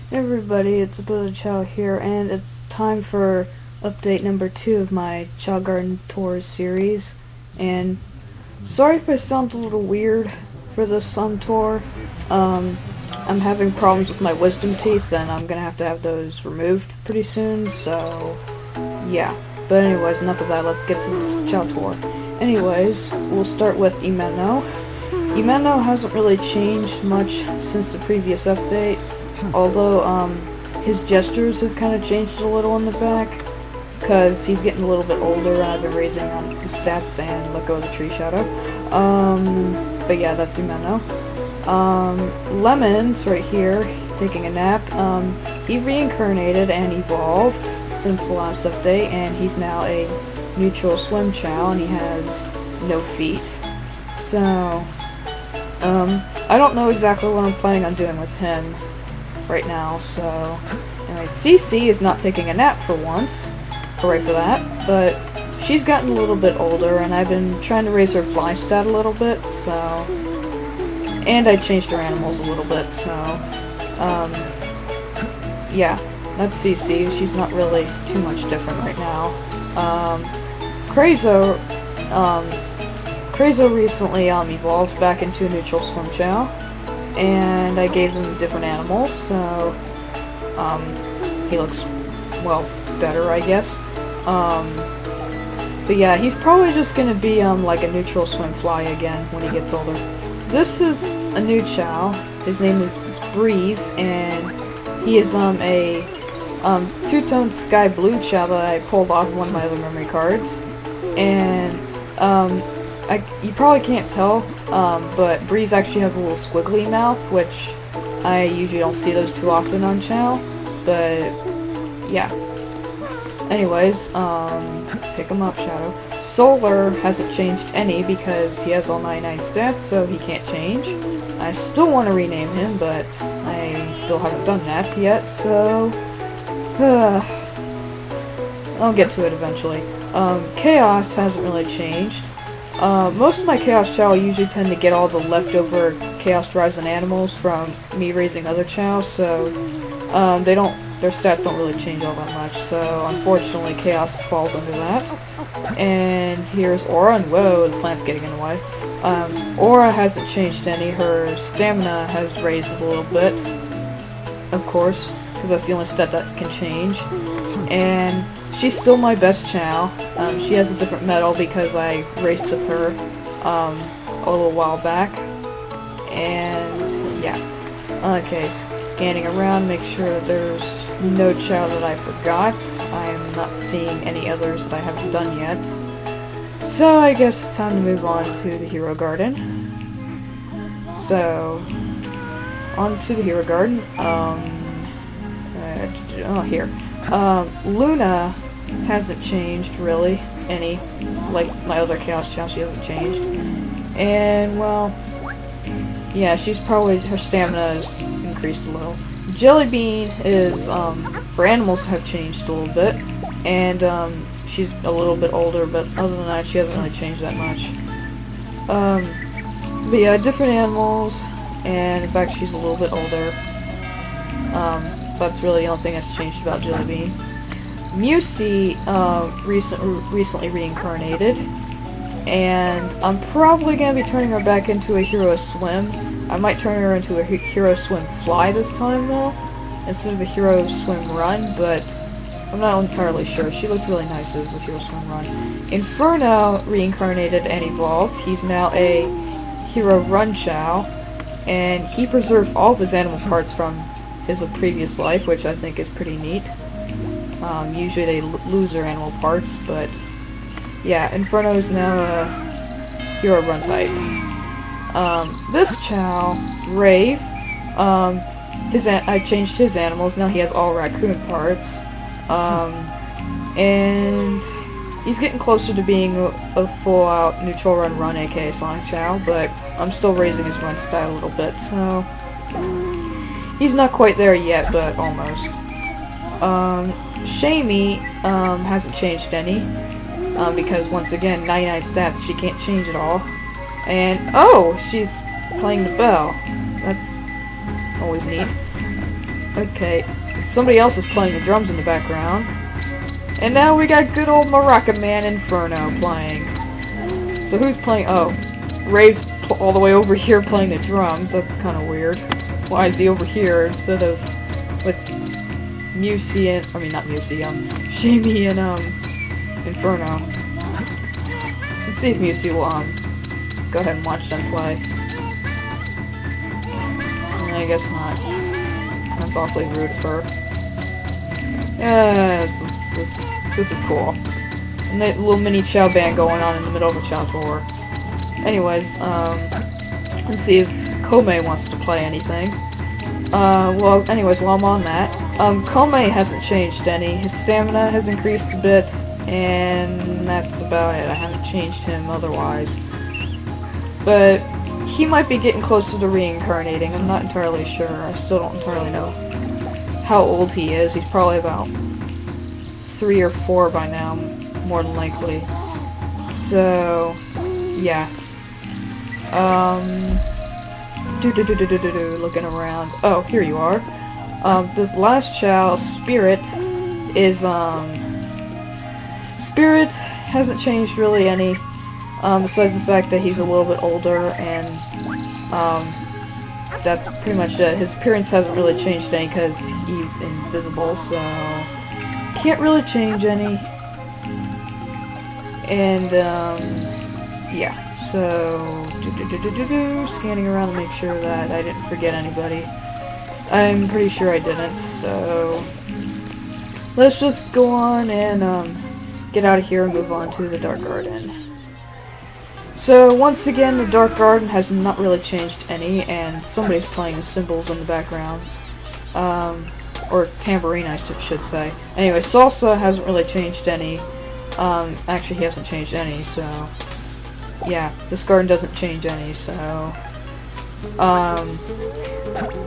Hey everybody, it's ZipoTheChao's here, and it's time for update number 2 of my Chao Garden Tour series. And sorry if I sound a little weird for this tour. I'm having problems with my wisdom teeth, and I'm gonna have to have those removed pretty soon, so yeah. But anyways, enough of that, let's get to the Chao Tour. Anyways, we'll start with Imeno. Imeno hasn't really changed much since the previous update. Although, his gestures have kind of changed a little in the back, because he's getting a little bit older, and I've been raising his stats and let go of the tree shadow. But yeah, that's Imeno. Lemon's right here, taking a nap. He reincarnated and evolved since the last update, and he's now a neutral swim chow, and he has no feet. So, I don't know exactly what I'm planning on doing with him right now, so anyway, Cece is not taking a nap for once. Hooray for that. But she's gotten a little bit older, and I've been trying to raise her fly stat a little bit, so, and I changed her animals a little bit, so yeah, that's Cece. She's not really too much different right now. Krazo recently evolved back into a neutral swim chow, and I gave him different animals, so he looks, well, better, I guess. But yeah, he's probably just gonna be like a neutral swim fly again when he gets older. This is a new chow. His name is Breeze, and he is a two-tone sky blue chow that I pulled off one of my other memory cards, and you probably can't tell, but Breeze actually has a little squiggly mouth, which I usually don't see those too often on Chao, but yeah. Anyways, pick him up, Shadow. Solar hasn't changed any because he has all 99 stats, so he can't change. I still want to rename him, but I still haven't done that yet, so I'll get to it eventually. Chaos hasn't really changed. Most of my Chaos Chow usually tend to get all the leftover Chaos drives and animals from me raising other Chow, so their stats don't really change all that much, so unfortunately Chaos falls under that. And here's Aura, and whoa, the plant's getting in the way. Aura hasn't changed any. Her stamina has raised a little bit, of course, because that's the only stat that can change. And she's still my best Chow. She has a different medal because I raced with her a little while back. And yeah. Okay, scanning around, make sure there's no Chow that I forgot. I am not seeing any others that I haven't done yet. So I guess it's time to move on to the Hero Garden. So, on to the Hero Garden. Here. Luna hasn't changed, really, any. Like my other Chaos Chow, she hasn't changed. And, well, yeah, her stamina has increased a little. Jellybean is, her animals have changed a little bit, and, she's a little bit older, but other than that, she hasn't really changed that much. But yeah, different animals, and in fact, she's a little bit older. That's really the only thing that's changed about Jellybean. Musi, recently reincarnated, and I'm probably going to be turning her back into a Hero Swim. I might turn her into a Hero Swim Fly this time, though, instead of a Hero Swim Run, but I'm not entirely sure. She looked really nice as a Hero Swim Run. Inferno reincarnated and evolved. He's now a Hero Run Chow, and he preserved all of his animal parts from his previous life, which I think is pretty neat. Usually they lose their animal parts, but yeah, Inferno is now a Hero Run type. This Chow, Rave, I changed his animals, now he has all raccoon parts, and he's getting closer to being a full-out neutral run, aka Sonic Chow, but I'm still raising his run style a little bit, so he's not quite there yet, but almost. Shamey, hasn't changed any, because once again, 99 stats, she can't change at all. And, oh, she's playing the bell. That's always neat. Okay, somebody else is playing the drums in the background. And now we got good old Maraca Man Inferno playing. So who's playing? Oh, Ray's all the way over here playing the drums. That's kind of weird. Why is he over here instead of with Musey and, I mean not Musey, Shamey and Inferno? Let's see if Musey will go ahead and watch them play. I guess not. That's awfully rude of her. Yeah, this is cool. And that little mini Chao band going on in the middle of a Chao tour. Anyways, let's see if Komei wants to play anything. Well, anyways, while I'm on that, Komei hasn't changed any. His stamina has increased a bit, and that's about it. I haven't changed him otherwise. But he might be getting closer to reincarnating. I'm not entirely sure. I still don't entirely know how old he is. He's probably about 3 or 4 by now, more than likely. So, yeah. Looking around. Oh, here you are. This last Chao, Spirit, is, Spirit hasn't changed really any, besides the fact that he's a little bit older, and, that's pretty much it. His appearance hasn't really changed any because he's invisible, so can't really change any. And, yeah. So, scanning around to make sure that I didn't forget anybody. I'm pretty sure I didn't, so let's just go on and get out of here and move on to the Dark Garden. So, once again, the Dark Garden has not really changed any, and somebody's playing the cymbals in the background. Or tambourine, I should say. Anyway, Salsa hasn't really changed any. Actually, he hasn't changed any, so yeah, this garden doesn't change any, so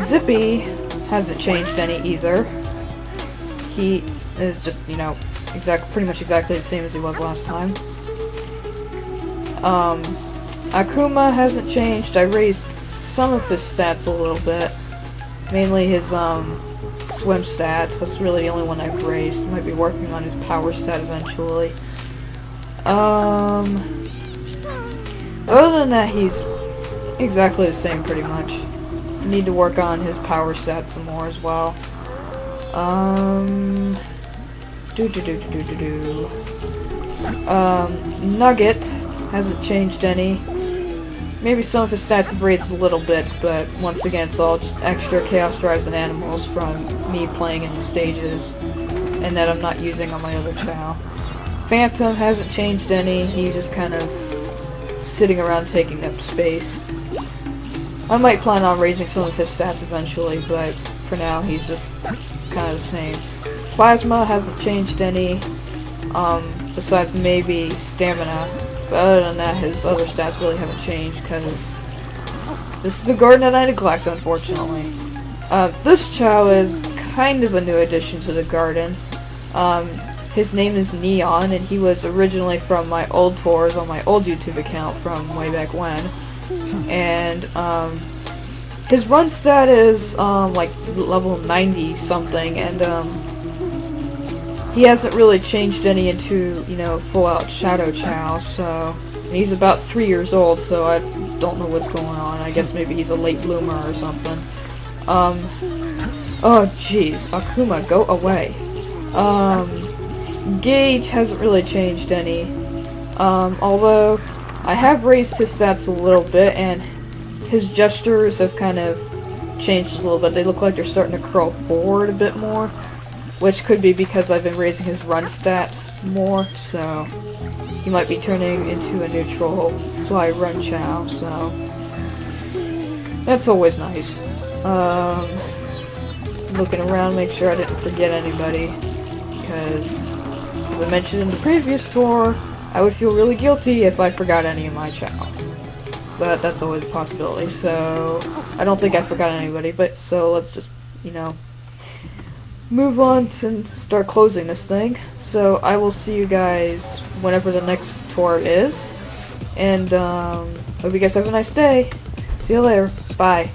Zippy hasn't changed any either. He is just, you know, pretty much exactly the same as he was last time. Akuma hasn't changed. I raised some of his stats a little bit, mainly his swim stat. That's really the only one I've raised. Might be working on his power stat eventually. Other than that, he's exactly the same pretty much. Need to work on his power stat some more as well. Nugget hasn't changed any. Maybe some of his stats have raised a little bit, but once again, it's all just extra Chaos Drives and Animals from me playing in the stages, and that I'm not using on my other Chao. Phantom hasn't changed any. He's just kind of sitting around taking up space. I might plan on raising some of his stats eventually, but for now, he's just kind of the same. Plasma hasn't changed any, besides maybe stamina. But other than that, his other stats really haven't changed, because this is the garden that I neglect, unfortunately. This Chao is kind of a new addition to the garden. His name is Neon, and he was originally from my old tours on my old YouTube account from way back when. And, his run stat is, like, level 90 something, and, he hasn't really changed any into, you know, full-out Shadow Chao, so he's about 3 years old, so I don't know what's going on. I guess maybe he's a late bloomer or something. Oh jeez, Akuma, go away. Gage hasn't really changed any, although I have raised his stats a little bit, and his gestures have kind of changed a little bit. They look like they're starting to curl forward a bit more, which could be because I've been raising his run stat more, so he might be turning into a neutral fly run Chao, so that's always nice. Looking around, make sure I didn't forget anybody, because as I mentioned in the previous tour, I would feel really guilty if I forgot any of my Chao. But that's always a possibility, so I don't think I forgot anybody, but so let's just, you know, move on to start closing this thing. So I will see you guys whenever the next tour is, and hope you guys have a nice day. See you later. Bye.